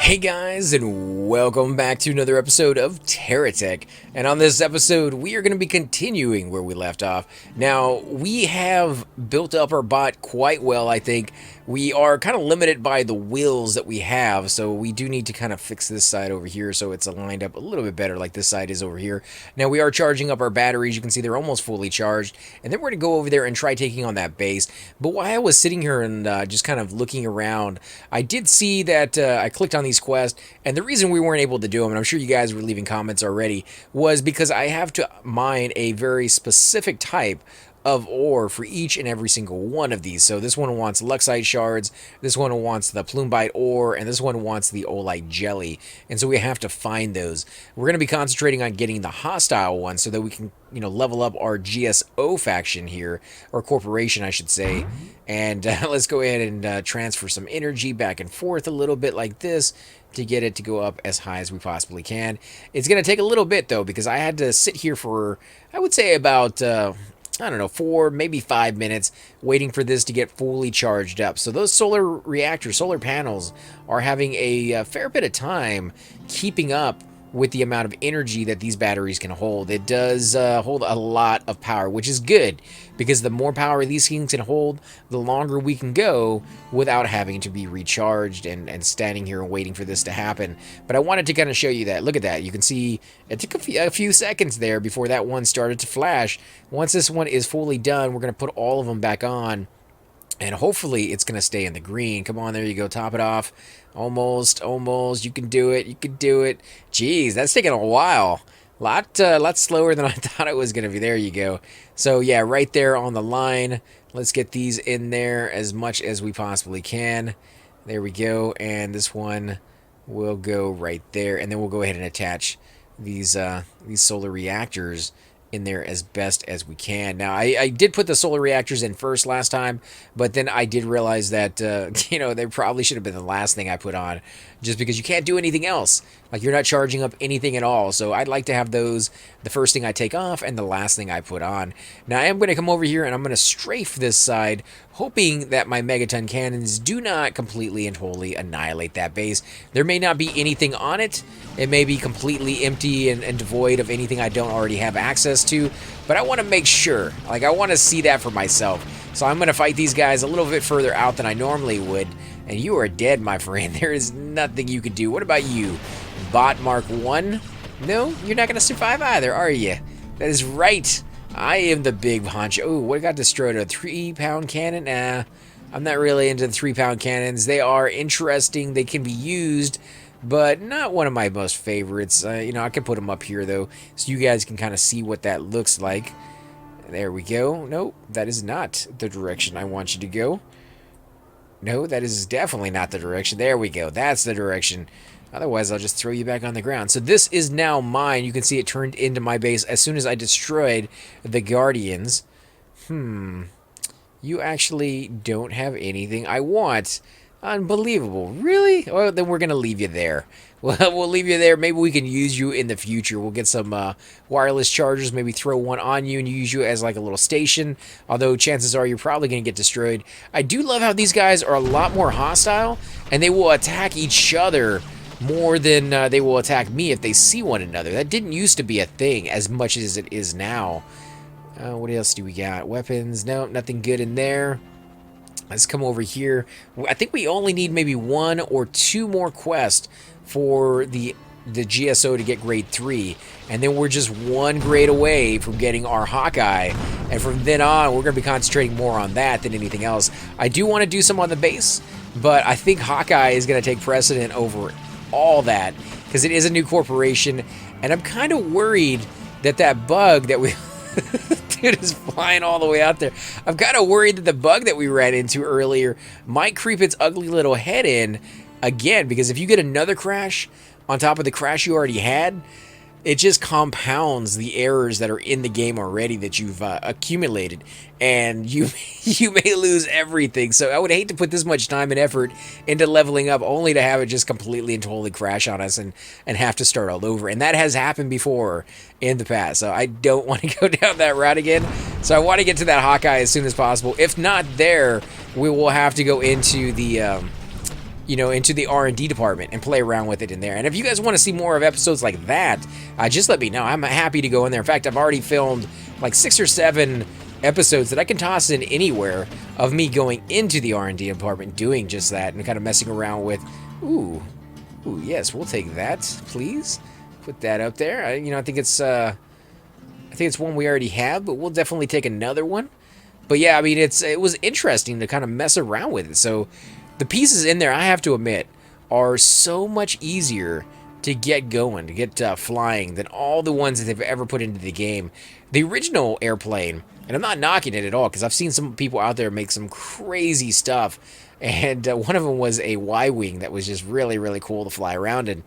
Hey guys, and welcome back to another episode of TerraTech. And on this episode, we are going to be continuing where we left off. Now, we have built up our bot quite well, I think. We are kind of limited by the wheels that we have, so we do need to kind of fix this side over here so it's aligned up a little bit better like this side is over here. Now, we are charging up our batteries. You can see they're almost fully charged. And then we're going to go over there and try taking on that base. But while I was sitting here and just kind of looking around, I did see that I clicked on these quests, and the reason we weren't able to do them, and I'm sure you guys were leaving comments already, was because I have to mine a very specific type of ore for each and every single one of these. So this one wants luxite shards, this one wants the plumbite ore, and this one wants the olite jelly. And so we have to find those. We're going to be concentrating on getting the hostile one so that we can, level up our GSO faction here, or corporation, I should say. And let's go ahead and transfer some energy back and forth a little bit like this to get it to go up as high as we possibly can. It's going to take a little bit, though, because I had to sit here for, I would say, about I don't know, 4, maybe 5 minutes waiting for this to get fully charged up. So those solar reactors, solar panels, are having a fair bit of time keeping up with the amount of energy that these batteries can hold. It does hold a lot of power, which is good, because the more power these things can hold, the longer we can go without having to be recharged and standing here and waiting for this to happen. But I wanted to kind of show you that. Look at that. You can see it took a few seconds there before that one started to flash. Once this one is fully done, we're going to put all of them back on, and hopefully it's going to stay in the green. Come on, there you go. Top it off. Almost. You can do it. You can do it. Jeez, that's taking a while. Lot slower than I thought it was going to be. There you go. So, yeah, right there on the line. Let's get these in there as much as we possibly can. There we go. And this one will go right there. And then we'll go ahead and attach these solar reactors in there as best as we can. Now, I did put the solar reactors in first last time, but then I did realize that, they probably should have been the last thing I put on, just because you can't do anything else. Like, you're not charging up anything at all. So I'd like to have those the first thing I take off and the last thing I put on. Now, I am going to come over here and I'm going to strafe this side, hoping that my megaton cannons do not completely and totally annihilate that base. There may not be anything on it. It may be completely empty and devoid of anything I don't already have access to, but I want to make sure. Like, I want to see that for myself. So I'm going to fight these guys a little bit further out than I normally would, and you are dead, my friend. There is nothing you can do. What about you? Bot Mark 1? No, you're not going to survive either, are you? That is right. I am the big honcho. Oh, what got destroyed? A 3-pound cannon? Nah, I'm not really into the 3-pound cannons. They are interesting. They can be used, but not one of my most favorites. I can put them up here, though, so you guys can kind of see what that looks like. There we go. Nope, that is not the direction I want you to go. No, that is definitely not the direction. There we go. That's the direction. Otherwise, I'll just throw you back on the ground. So this is now mine. You can see it turned into my base as soon as I destroyed the Guardians. You actually don't have anything I want. Unbelievable. Really? Well, then we're going to leave you there. Well, we'll leave you there. Maybe we can use you in the future. We'll get some wireless chargers, maybe throw one on you and use you as like a little station. Although chances are you're probably going to get destroyed. I do love how these guys are a lot more hostile, and they will attack each other more than they will attack me if they see one another. That didn't used to be a thing as much as it is now. What else do we got? Weapons? No, nothing good in there. Let's come over here. I think we only need maybe 1 or 2 more quests for the GSO to get grade 3. And then we're just 1 grade away from getting our Hawkeye. And from then on, we're going to be concentrating more on that than anything else. I do want to do some on the base, but I think Hawkeye is going to take precedent over all that, because it is a new corporation, and I'm kind of worried that bug that we... Dude is flying all the way out there. I'm kind of worried that the bug that we ran into earlier might creep its ugly little head in again, because if you get another crash on top of the crash you already had, it just compounds the errors that are in the game already that you've accumulated, and you may lose everything. So I would hate to put this much time and effort into leveling up only to have it just completely and totally crash on us and have to start all over. And that has happened before in the past, so I don't want to go down that route again. So I want to get to that Hawkeye as soon as possible. If not there, we will have to go into the into the R&D department and play around with it in there. And if you guys want to see more of episodes like that, just let me know. I'm happy to go in there. In fact, I've already filmed like 6 or 7 episodes that I can toss in anywhere of me going into the R&D department doing just that and kind of messing around with. Ooh, yes, we'll take that, please. Put that up there. I think it's one we already have, but we'll definitely take another one. But yeah, I mean, it was interesting to kind of mess around with it. So the pieces in there, I have to admit, are so much easier to get going, to get flying than all the ones that they've ever put into the game. The original airplane, and I'm not knocking it at all, because I've seen some people out there make some crazy stuff, and one of them was a Y-wing that was just really, really cool to fly around in.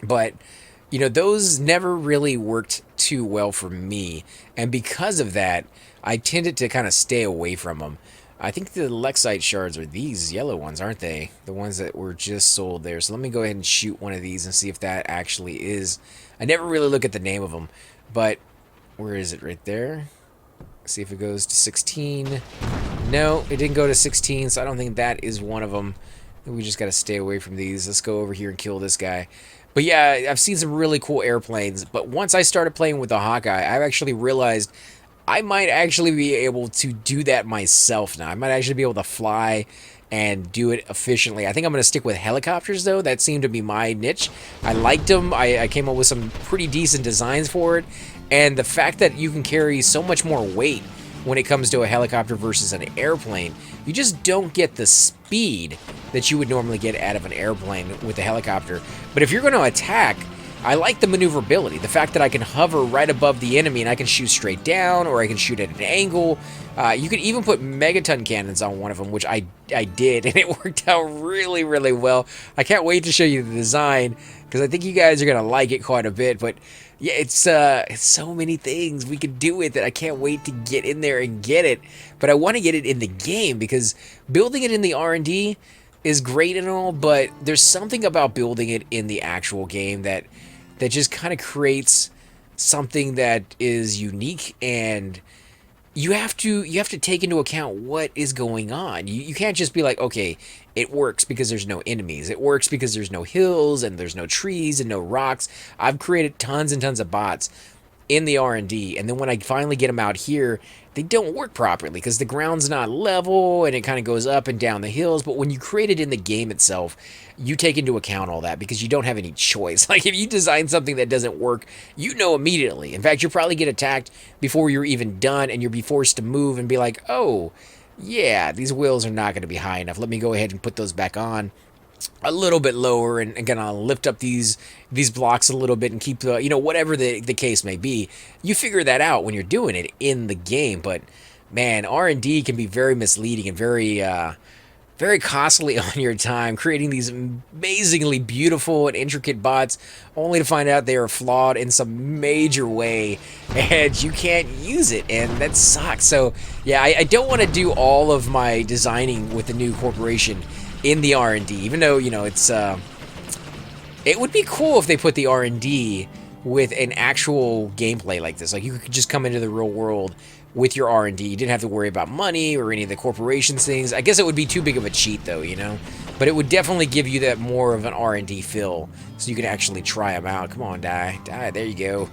But those never really worked too well for me, and because of that, I tended to kind of stay away from them. I think the Lexite shards are these yellow ones, aren't they? The ones that were just sold there. So let me go ahead and shoot one of these and see if that actually is. I never really look at the name of them, but where is it? Right there. See if it goes to 16. No, it didn't go to 16, so I don't think that is one of them. We just got to stay away from these. Let's go over here and kill this guy. But yeah, I've seen some really cool airplanes, but once I started playing with the Hawkeye, I've actually realized I might actually be able to do that myself now. I might actually be able to fly and do it efficiently. I think I'm going to stick with helicopters, though. That seemed to be my niche. I liked them. I came up with some pretty decent designs for it. And the fact that you can carry so much more weight when it comes to a helicopter versus an airplane, you just don't get the speed that you would normally get out of an airplane with a helicopter. But if you're going to attack, I like the maneuverability. The fact that I can hover right above the enemy and I can shoot straight down, or I can shoot at an angle. You could even put megaton cannons on one of them, which I did, and it worked out really, really well. I can't wait to show you the design, because I think you guys are going to like it quite a bit. But yeah, it's so many things we could do with it. I can't wait to get in there and get it. But I want to get it in the game, because building it in the R&D is great and all, but there's something about building it in the actual game that just kind of creates something that is unique, and you have to take into account what is going on. You can't just be like, okay, it works because there's no enemies. It works because there's no hills and there's no trees and no rocks. I've created tons and tons of bots in the R&D, and then when I finally get them out here, they don't work properly because the ground's not level and it kind of goes up and down the hills. But when you create it in the game itself, you take into account all that because you don't have any choice. Like if you design something that doesn't work, you know immediately. In fact, you'll probably get attacked before you're even done, and you'll be forced to move and be like, oh, yeah, these wheels are not going to be high enough. Let me go ahead and put those back on a little bit lower, and again, I'll lift up these blocks a little bit and keep whatever the case may be. You figure that out when you're doing it in the game. But man, R&D can be very misleading and very very costly on your time, creating these amazingly beautiful and intricate bots, only to find out they are flawed in some major way, and you can't use it, and that sucks. So yeah, I don't want to do all of my designing with the new corporation in the R&D, even though it's it would be cool if they put the R&D with an actual gameplay like this. Like you could just come into the real world with your R&D. You didn't have to worry about money or any of the corporation's things. I guess it would be too big of a cheat though, but it would definitely give you that more of an R&D feel, so you can actually try them out. Come on, die, there you go.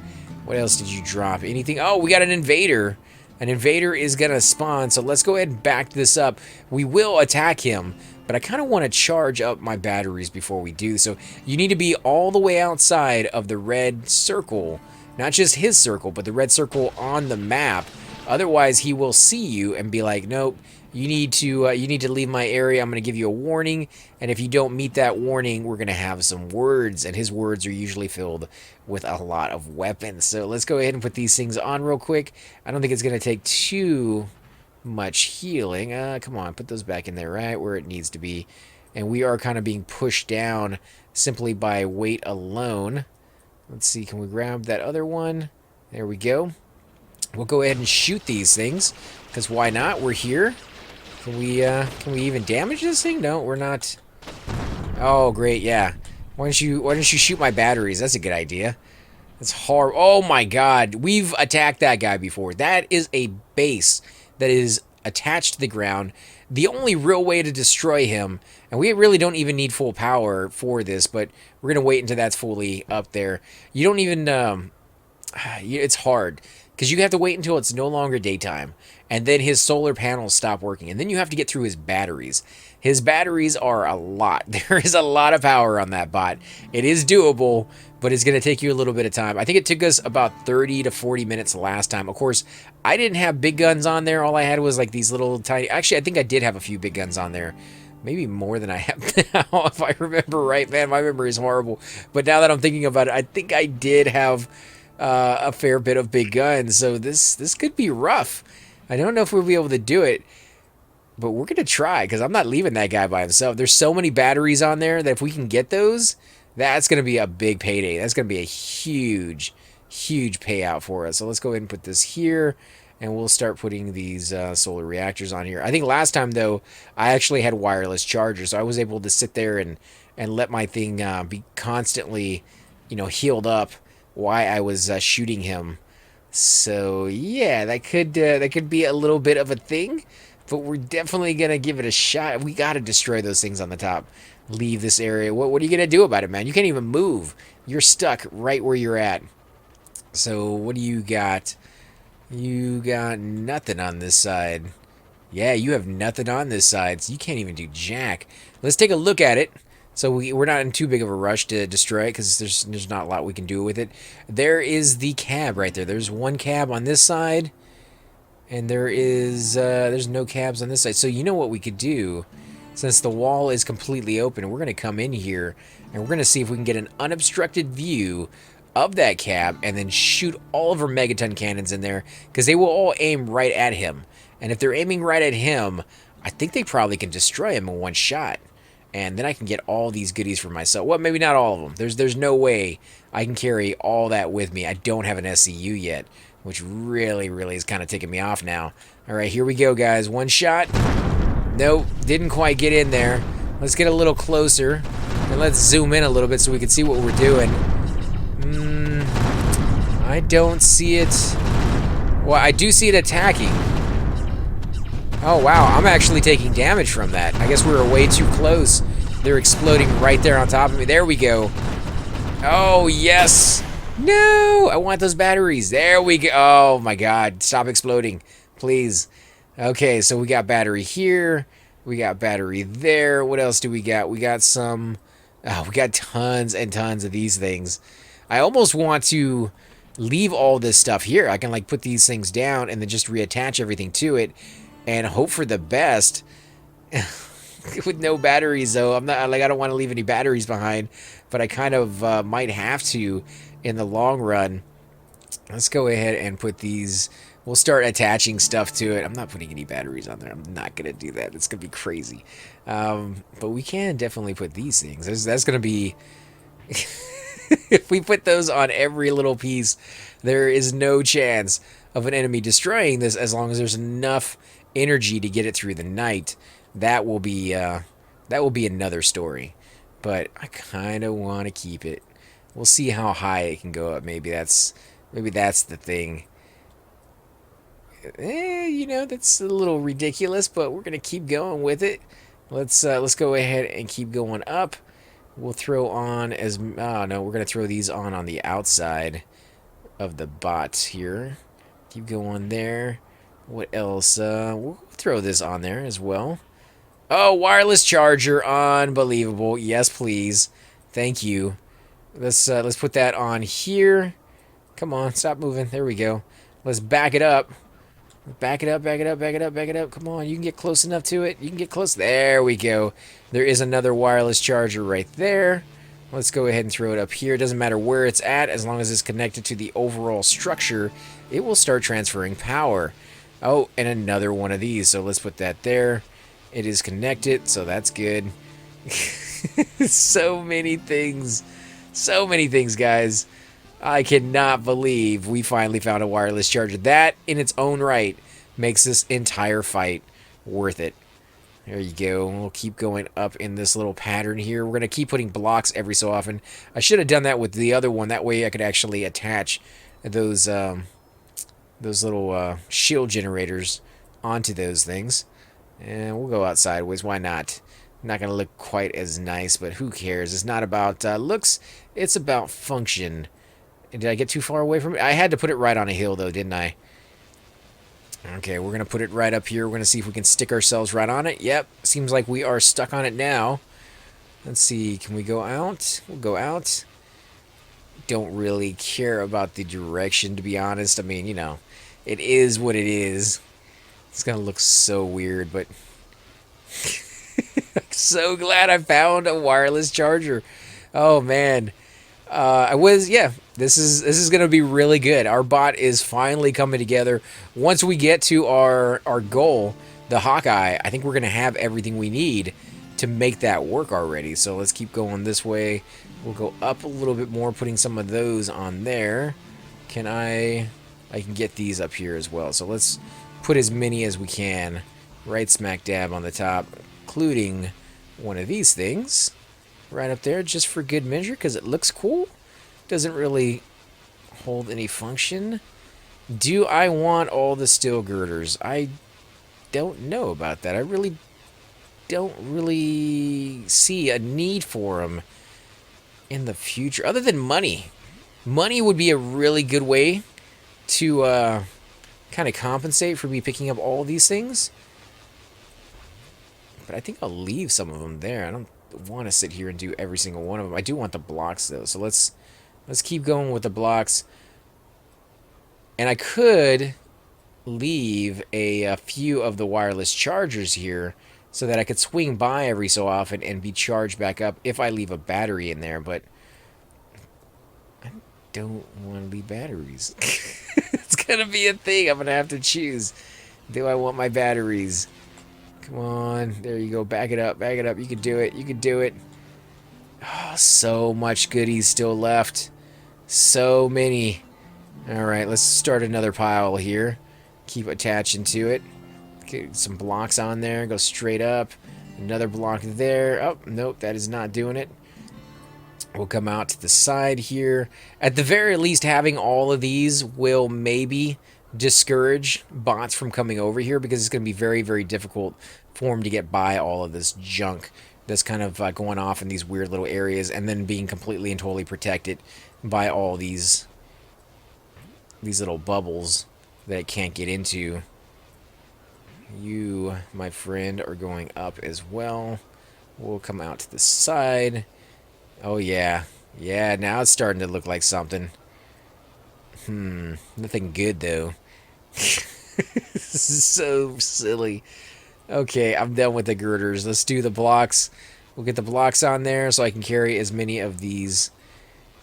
What else did you drop? Anything? Oh, we got an invader. An invader is gonna spawn, so let's go ahead and back this up. We will attack him, but I kind of want to charge up my batteries before we do. So you need to be all the way outside of the red circle, not just his circle, but the red circle on the map. Otherwise, he will see you and be like, nope, you need to leave my area. I'm going to give you a warning, and if you don't meet that warning, we're going to have some words, and his words are usually filled with a lot of weapons. So let's go ahead and put these things on real quick. I don't think it's going to take too much healing. Come on, put those back in there right where it needs to be. And we are kind of being pushed down simply by weight alone. Let's see, can we grab that other one? There we go. We'll go ahead and shoot these things, because why not? We're here. Can we even damage this thing? No, we're not. Oh, great, yeah. Why don't you shoot my batteries? That's a good idea. That's hard. Oh my god, we've attacked that guy before. That is a base that is attached to the ground. The only real way to destroy him, and we really don't even need full power for this, but we're going to wait until that's fully up there. You don't even, it's hard because you have to wait until it's no longer daytime, and then his solar panels stop working, and then you have to get through his batteries. His batteries are a lot. There is a lot of power on that bot. It is doable, but it's going to take you a little bit of time. I think it took us about 30 to 40 minutes last time. Of course, I didn't have big guns on there. All I had was like these little tiny... Actually, I think I did have a few big guns on there. Maybe more than I have now, if I remember right. Man, my memory is horrible. But now that I'm thinking about it, I think I did have a fair bit of big guns. So this could be rough. I don't know if we'll be able to do it. But we're going to try, because I'm not leaving that guy by himself. There's so many batteries on there that if we can get those, that's going to be a big payday. That's going to be a huge, huge payout for us. So let's go ahead and put this here, and we'll start putting these solar reactors on here. I think last time, though, I actually had wireless chargers, so I was able to sit there and let my thing be constantly, healed up while I was shooting him. So, yeah, that could be a little bit of a thing. But we're definitely going to give it a shot. We got to destroy those things on the top. Leave this area. What are you going to do about it, man? You can't even move. You're stuck right where you're at. So what do you got? You got nothing on this side. Yeah, you have nothing on this side. So you can't even do jack. Let's take a look at it. So we're not in too big of a rush to destroy it because there's not a lot we can do with it. There is the cab right there. There's one cab on this side. And there's no cabs on this side. So you know what we could do? Since the wall is completely open, we're going to come in here and we're going to see if we can get an unobstructed view of that cab and then shoot all of our megaton cannons in there, because they will all aim right at him. And if they're aiming right at him, I think they probably can destroy him in one shot. And then I can get all these goodies for myself. Well, maybe not all of them. There's no way I can carry all that with me. I don't have an SCU yet, which really is kind of taking me off now. All right, here we go, guys. One shot. Nope, didn't quite get in there. Let's get a little closer, and let's zoom in a little bit so we can see what we're doing. I don't see it. Well, I do see it attacking. Oh, wow, I'm actually taking damage from that. I guess we were way too close. They're exploding right there on top of me. There we go. Oh, yes. No, I want those batteries. There we go. Oh my God, stop exploding, please. Okay, so we got battery here. We got battery there. What else do we got? We got some, we got tons and tons of these things. I almost want to leave all this stuff here. I can like put these things down and then just reattach everything to it and hope for the best. With no batteries though, I'm not like, I don't want to leave any batteries behind, but I kind of might have to in the long run. Let's go ahead and put these. We'll start attaching stuff to it. I'm not putting any batteries on there. I'm not gonna do that. It's gonna be crazy. But we can definitely put these things. That's gonna be if we put those on every little piece, there is no chance of an enemy destroying this as long as there's enough energy to get it through the night. That will be another story. But I kind of want to keep it. We'll see how high it can go up. Maybe that's the thing. That's a little ridiculous, but we're gonna keep going with it. Let's go ahead and keep going up. We'll throw on as oh no, we're gonna throw these on the outside of the bot here. Keep going there. What else? We'll throw this on there as well. Oh, wireless charger, unbelievable. Yes, please. Thank you. Let's put that on here. Come on, stop moving. There we go. Let's back it up. Back it up, back it up, back it up, back it up. Come on, you can get close enough to it. You can get close. There we go. There is another wireless charger right there. Let's go ahead and throw it up here. It doesn't matter where it's at, as long as it's connected to the overall structure, it will start transferring power. Oh, and another one of these. So let's put that there. It is connected, so that's good. So many things. So many things, guys. I cannot believe we finally found a wireless charger. That, in its own right, makes this entire fight worth it. There you go. We'll keep going up in this little pattern here. We're going to keep putting blocks every so often. I should have done that with the other one. That way I could actually attach those little shield generators onto those things. And we'll go out sideways. Why not? Not going to look quite as nice, but who cares? It's not about looks. It's about function. And did I get too far away from it? I had to put it right on a hill, though, didn't I? Okay, we're going to put it right up here. We're going to see if we can stick ourselves right on it. Yep, seems like we are stuck on it now. Let's see, can we go out? We'll go out. Don't really care about the direction, to be honest. I mean, you know, it is what it is. It's going to look so weird, but I'm so glad I found a wireless charger. Oh, man. This is going to be really good. Our bot is finally coming together. Once we get to our goal, the Hawkeye, I think we're going to have everything we need to make that work already. So let's keep going this way. We'll go up a little bit more, putting some of those on there. I can get these up here as well. So let's put as many as we can right smack dab on the top, including one of these things right up there just for good measure because it looks cool. Doesn't really hold any function. Do I want all the steel girders? I don't know about that. I really don't really see a need for them in the future other than money. Money would be a really good way to kind of compensate for me picking up all these things. But I think I'll leave some of them there. I don't want to sit here and do every single one of them. I do want the blocks though, so let's keep going with the blocks. And I could leave a few of the wireless chargers here so that I could swing by every so often and be charged back up if I leave a battery in there, but I don't want to leave batteries. It's gonna be a thing I'm gonna have to choose. Do I want my batteries? Come on, there you go. Back it up, back it up. You can do it, you can do it. Oh, so much goodies still left. So many. Alright, let's start another pile here. Keep attaching to it. Get some blocks on there, go straight up. Another block there. Oh, nope, that is not doing it. We'll come out to the side here. At the very least, having all of these will maybe discourage bots from coming over here because it's going to be very, very difficult for them to get by all of this junk that's kind of going off in these weird little areas and then being completely and totally protected by all these little bubbles that it can't get into. You, my friend, are going up as well. We'll come out to the side. Oh, yeah. Yeah, now it's starting to look like something. Nothing good, though. This is so silly. Okay, I'm done with the girders. Let's do the blocks. We'll get the blocks on there so I can carry as many of these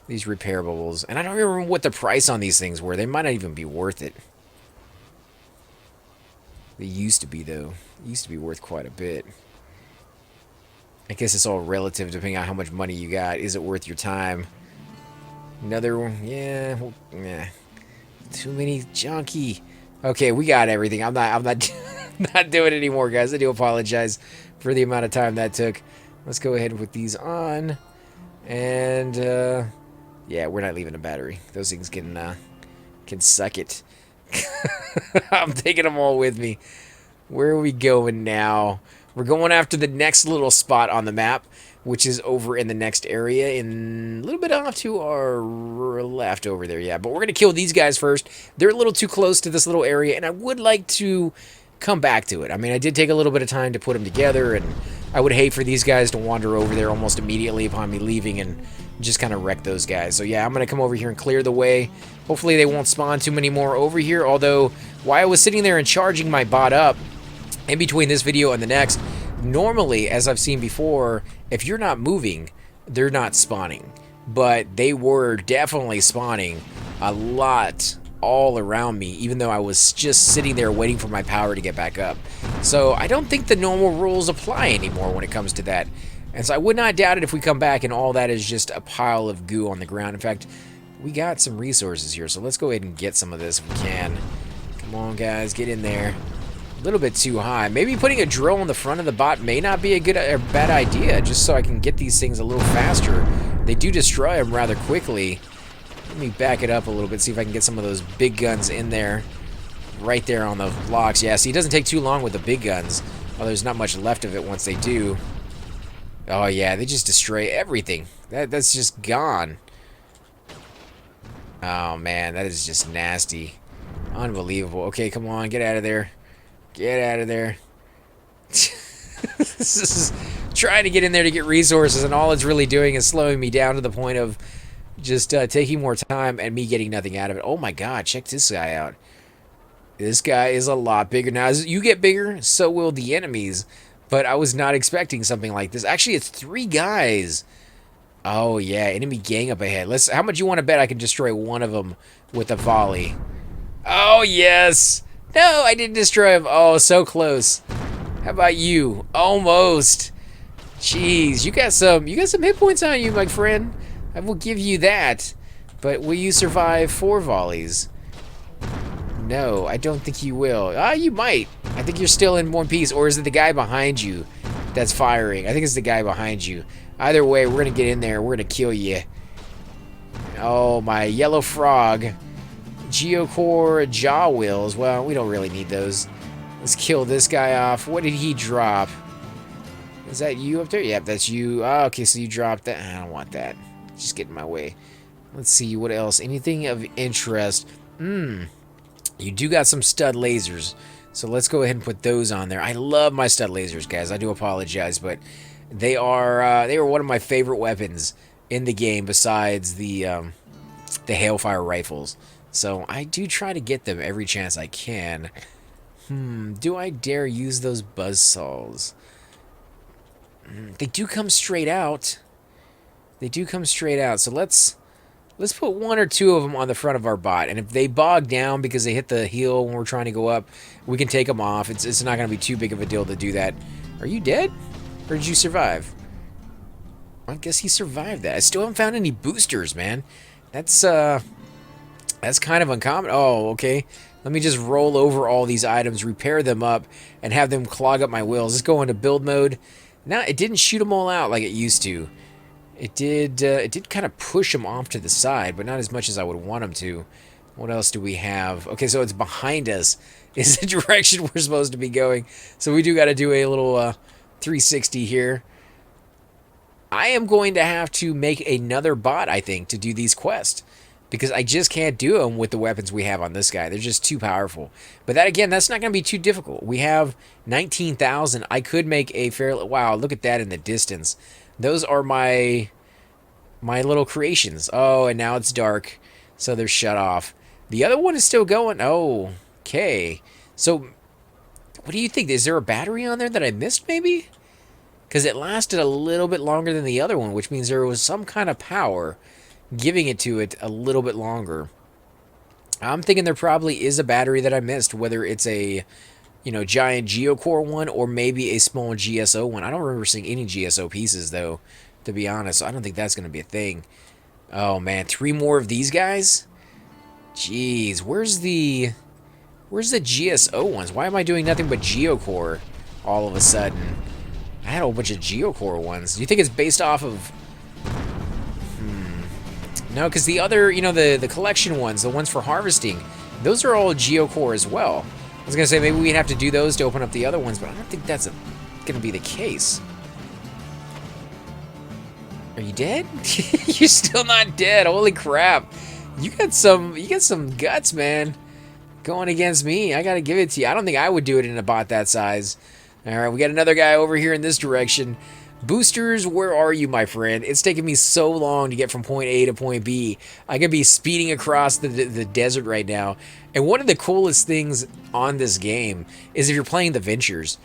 repair bubbles. And I don't remember what the price on these things were. They might not even be worth it. They used to be, though. They used to be worth quite a bit. I guess it's all relative depending on how much money you got. Is it worth your time? Another one? Yeah. Well, nah. Too many junky. Okay, we got everything. I'm not not doing it anymore, guys. I do apologize for the amount of time that took. Let's go ahead and put these on. And yeah, we're not leaving a battery. Those things can suck it. I'm taking them all with me. Where are we going now? We're going after the next little spot on the map, which is over in the next area, in a little bit off to our left over there, yeah. But we're going to kill these guys first. They're a little too close to this little area, and I would like to come back to it. I mean, I did take a little bit of time to put them together, and I would hate for these guys to wander over there almost immediately upon me leaving and just kind of wreck those guys. So yeah, I'm going to come over here and clear the way. Hopefully they won't spawn too many more over here, although while I was sitting there and charging my bot up, in between this video and the next, normally, as I've seen before, if you're not moving, they're not spawning. But they were definitely spawning a lot all around me, even though I was just sitting there waiting for my power to get back up. So I don't think the normal rules apply anymore when it comes to that. And so I would not doubt it if we come back and all that is just a pile of goo on the ground. In fact, we got some resources here, so let's go ahead and get some of this if we can. Come on, guys, get in there. A little bit too high. Maybe putting a drill on the front of the bot may not be a good or bad idea, just so I can get these things a little faster. They do destroy them rather quickly. Let me back it up a little bit, see if I can get some of those big guns in there. right there on the blocks. Yeah, see, it doesn't take too long with the big guns. Well, there's not much left of it once they do. Oh, yeah, they just destroy everything. That's just gone. Oh, man, that is just nasty. Unbelievable. Okay, come on, get out of there. Get out of there. This is trying to get in there to get resources, and all it's really doing is slowing me down to the point of just taking more time and me getting nothing out of it. Oh my god, check this guy out. This guy is a lot bigger. Now, as you get bigger, so will the enemies. But I was not expecting something like this. Actually, it's 3 guys. Oh, yeah, enemy gang up ahead. How much you want to bet I can destroy one of them with a volley? Oh, yes. No, I didn't destroy him. Oh, so close. How about you? Almost. Jeez, you got some hit points on you, my friend. I will give you that. But will you survive 4 volleys? No, I don't think you will. Ah, you might. I think you're still in one piece. Or is it the guy behind you that's firing? I think it's the guy behind you. Either way, we're going to get in there. We're going to kill you. Oh, my yellow frog. Geocore jaw wheels. Well, we don't really need those. Let's kill this guy off. What did he drop? Is that you up there? Yep, that's you. Oh, okay, so you dropped that. I don't want that. Just get in my way. Let's see, what else? Anything of interest? You do got some stud lasers. So let's go ahead and put those on there. I love my stud lasers, guys. I do apologize, but they are one of my favorite weapons in the game besides the Hailfire rifles. So I do try to get them every chance I can. Do I dare use those buzzsaws? They do come straight out. They do come straight out. So let's put 1 or 2 of them on the front of our bot. And if they bog down because they hit the hill when we're trying to go up, we can take them off. It's not going to be too big of a deal to do that. Are you dead? Or did you survive? I guess he survived that. I still haven't found any boosters, man. That's kind of uncommon. Oh, okay. Let me just roll over all these items, repair them up, and have them clog up my wheels. Let's go into build mode. Now, it didn't shoot them all out like it used to. It did kind of push them off to the side, but not as much as I would want them to. What else do we have? Okay, so it's behind us is the direction we're supposed to be going. So we do got to do a little 360 here. I am going to have to make another bot, I think, to do these quests. Because I just can't do them with the weapons we have on this guy. They're just too powerful. But that, again, that's not going to be too difficult. We have 19,000. I could make a fairly... Wow, look at that in the distance. Those are my little creations. Oh, and now it's dark, so they're shut off. The other one is still going. Oh, okay. So, what do you think? Is there a battery on there that I missed, maybe? Because it lasted a little bit longer than the other one, which means there was some kind of power giving it to it a little bit longer. I'm thinking there probably is a battery that I missed, whether it's a, giant Geocore one or maybe a small GSO one. I don't remember seeing any GSO pieces, though, to be honest, so I don't think that's going to be a thing. Oh, man, 3 more of these guys? Jeez, where's the GSO ones? Why am I doing nothing but Geocore all of a sudden? I had a whole bunch of Geocore ones. Do you think it's based off of... No, because the other, the collection ones, the ones for harvesting, those are all Geocore as well. I was going to say maybe we'd have to do those to open up the other ones, but I don't think that's going to be the case. Are you dead? You're still not dead. Holy crap. You got some guts, man. Going against me. I got to give it to you. I don't think I would do it in a bot that size. All right, we got another guy over here in this direction. Boosters, where are you, my friend? It's taken me so long to get from point A to point B. I could be speeding across the desert right now. And one of the coolest things on this game is if you're playing the Ventures,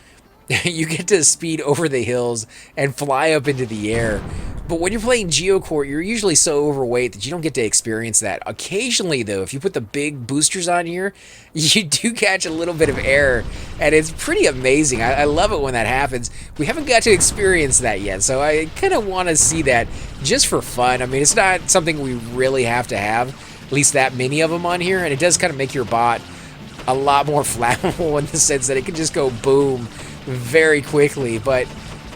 you get to speed over the hills and fly up into the air. But when you're playing Geocore, you're usually so overweight that you don't get to experience that. Occasionally, though, if you put the big boosters on here, you do catch a little bit of air, and it's pretty amazing. I love it when that happens. We haven't got to experience that yet, so I kind of want to see that just for fun. I mean, it's not something we really have to have, at least that many of them on here, and it does kind of make your bot a lot more flammable in the sense that it can just go boom very quickly. But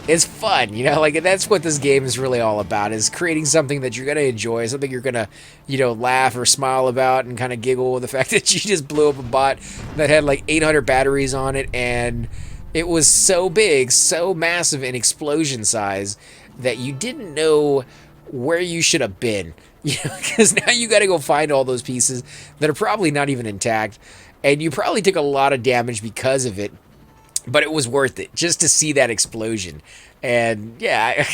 it's fun, you know, like that's what this game is really all about, is creating something that you're going to enjoy, something you're going to, you know, laugh or smile about and kind of giggle with the fact that you just blew up a bot that had like 800 batteries on it, and it was so big, so massive in explosion size that you didn't know where you should have been. You know, because now you got to go find all those pieces that are probably not even intact, and you probably took a lot of damage because of it, but it was worth it just to see that explosion. And yeah,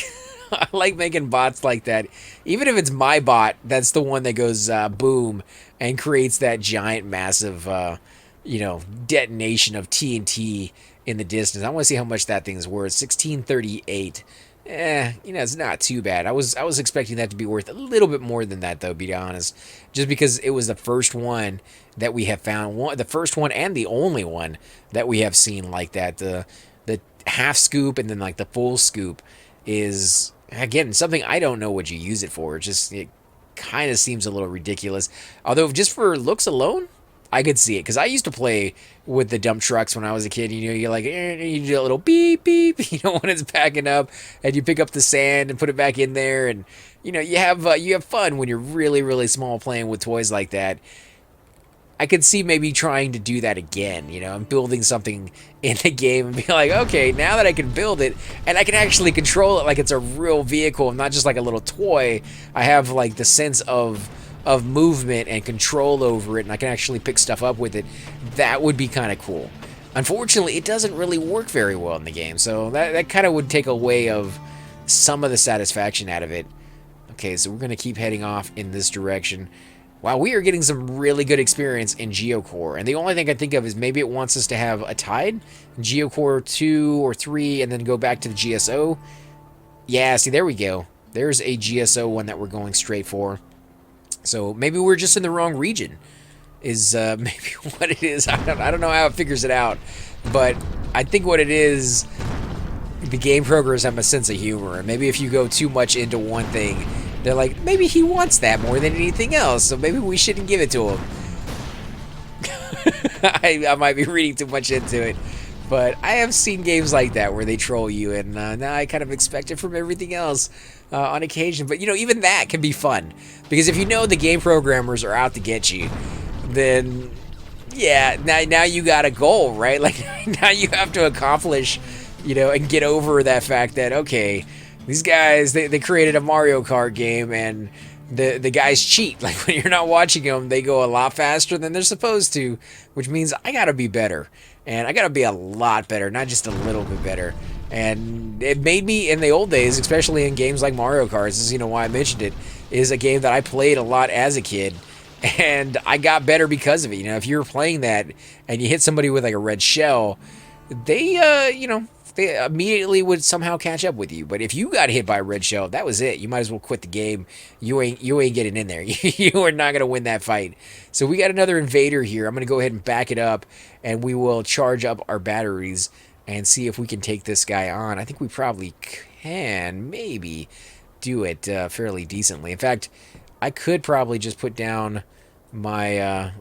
I like making bots like that. Even if it's my bot, that's the one that goes boom and creates that giant, massive, you know, detonation of TNT in the distance. I want to see how much that thing's worth. 1638. You know, it's not too bad. I was expecting that to be worth a little bit more than that, though, to be honest. Just because it was the first one that we have found, the first one and the only one that we have seen like that. The half scoop and then like the full scoop is, again, something I don't know what you use it for. It kind of seems a little ridiculous. Although just for looks alone, I could see it, because I used to play with the dump trucks when I was a kid. You know, you're like, you do a little beep beep, you know, when it's backing up, and you pick up the sand and put it back in there, and you know, you have fun when you're really, really small playing with toys like that. I could see maybe trying to do that again, you know, and building something in the game and be like, okay, now that I can build it and I can actually control it like it's a real vehicle and not just like a little toy, I have like the sense of movement and control over it, and I can actually pick stuff up with it. That would be kind of cool. Unfortunately, it doesn't really work very well in the game, so that kind of would take away of some of the satisfaction out of it. Okay, so we're going to keep heading off in this direction. Wow, we are getting some really good experience in Geocore, and the only thing I think of is maybe it wants us to have a tide, Geocore 2 or 3, and then go back to the GSO. Yeah, see, there we go. There's a GSO one that we're going straight for. So maybe we're just in the wrong region, is maybe what it is. I don't know how it figures it out, but I think what it is, the game programmers have a sense of humor, and maybe if you go too much into one thing, they're like, maybe he wants that more than anything else, so maybe we shouldn't give it to him. I might be reading too much into it, but I have seen games like that where they troll you, and now I kind of expect it from everything else on occasion. But, you know, even that can be fun, because if you know the game programmers are out to get you, then, yeah, now you got a goal, right? Like, now you have to accomplish, you know, and get over that fact that, okay, these guys, they created a Mario Kart game, and the guys cheat. Like, when you're not watching them, they go a lot faster than they're supposed to, which means I gotta be better. And I gotta be a lot better, not just a little bit better. And it made me, in the old days, especially in games like Mario Kart, this is, you know, why I mentioned it, is a game that I played a lot as a kid, and I got better because of it. You know, if you were playing that and you hit somebody with like a red shell, they, you know, they immediately would somehow catch up with you. But if you got hit by a red shell, that was it. You might as well quit the game. You ain't getting in there. You are not gonna win that fight. So we got another invader here. I'm gonna go ahead and back it up, and we will charge up our batteries and see if we can take this guy on. I think we probably can maybe do it fairly decently. In fact, I could probably just put down my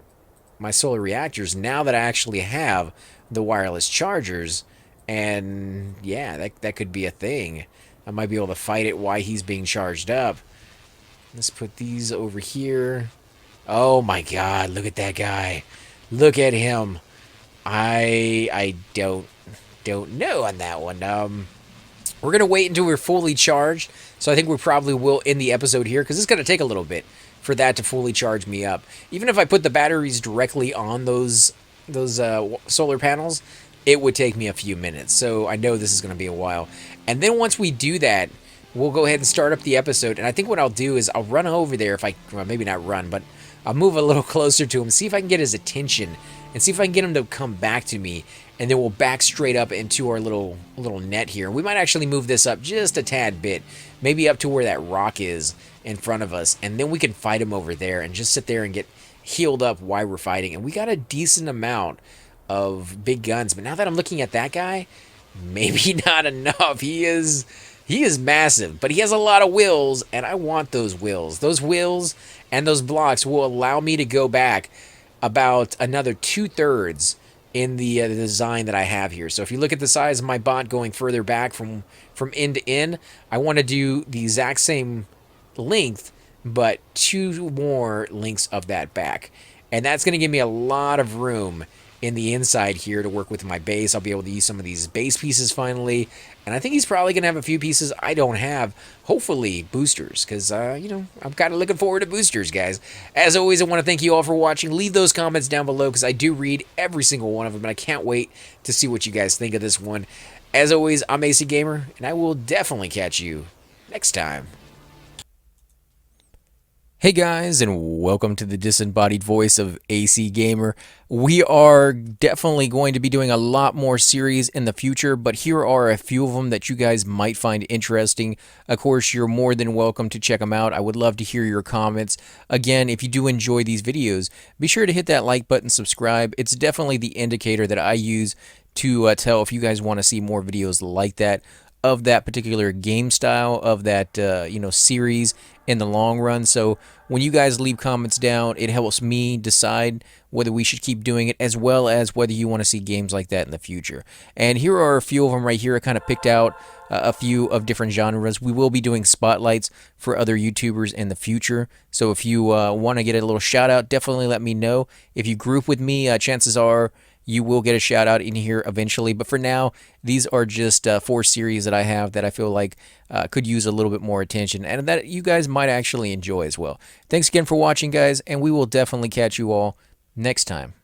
my solar reactors now that I actually have the wireless chargers. And yeah, that could be a thing. I might be able to fight it while he's being charged up. Let's put these over here. Oh my god, look at that guy. Look at him. I don't know on that one. We're going to wait until we're fully charged. So I think we probably will end the episode here, because it's going to take a little bit for that to fully charge me up. Even if I put the batteries directly on those solar panels, it would take me a few minutes. So I know this is going to be a while. And then once we do that, we'll go ahead and start up the episode. And I think what I'll do is I'll run over there, well, maybe not run, but I'll move a little closer to him, see if I can get his attention, and see if I can get him to come back to me. And then we'll back straight up into our little net here. We might actually move this up just a tad bit, maybe up to where that rock is in front of us. And then we can fight him over there and just sit there and get healed up while we're fighting. And we got a decent amount of big guns, but now that I'm looking at that guy, maybe not enough. He is massive, but he has a lot of wheels, and I want those wheels. Those wheels and those blocks will allow me to go back about another 2/3 in the design that I have here. So if you look at the size of my bot going further back from end to end, I want to do the exact same length, but 2 more lengths of that back. And that's going to give me a lot of room in the inside here to work with my base. I'll be able to use some of these base pieces finally. And I think he's probably going to have a few pieces I don't have. Hopefully boosters, because, I'm kind of looking forward to boosters, guys. As always, I want to thank you all for watching. Leave those comments down below, because I do read every single one of them, and I can't wait to see what you guys think of this one. As always, I'm AC Gamer, and I will definitely catch you next time. Hey guys, and welcome to the disembodied voice of AC Gamer. We are definitely going to be doing a lot more series in the future, but here are a few of them that you guys might find interesting. Of course, you're more than welcome to check them out. I would love to hear your comments. Again, if you do enjoy these videos, be sure to hit that like button, subscribe. It's definitely the indicator that I use to tell if you guys want to see more videos like that, of that particular game style, of that series in the long run. So when you guys leave comments down, it helps me decide whether we should keep doing it, as well as whether you want to see games like that in the future. And here are a few of them right here. I kind of picked out a few of different genres. We will be doing spotlights for other YouTubers in the future. So if you want to get a little shout out, definitely let me know. If you group with me, chances are you will get a shout out in here eventually. But for now, these are just 4 series that I have that I feel like could use a little bit more attention, and that you guys might actually enjoy as well. Thanks again for watching, guys, and we will definitely catch you all next time.